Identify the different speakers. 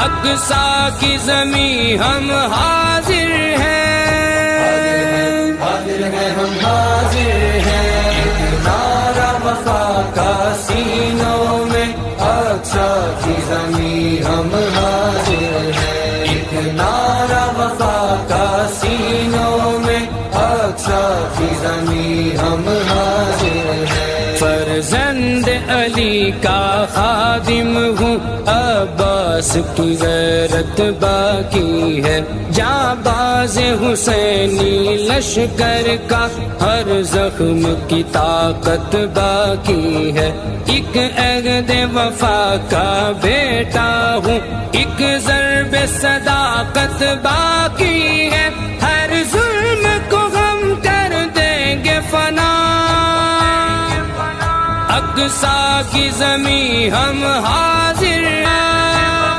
Speaker 1: اقصی کی زمین ہم حاضر ہیں، حاضر ہیں ہم حاضر ہیں، ایک نعرہ وفا کا سینوں میں، اقصی کی زمین ہم حاضر ہیں، ایک نعرہ وفا کا سینوں میں، اقصی کی زمین ہم حاضر ہیں۔ فرزند علی کا خادم ہوں، عباس کی غیرت باقی ہے، جانباز حسینی لشکر کا ہر زخم کی طاقت باقی ہے، ایک عہد وفا کا بیٹا ہوں، ایک ضرب صداقت باقی ہے، ہر ظلم کو ہم کر دیں گے فنا، اقصی کی زمین ہم حاضر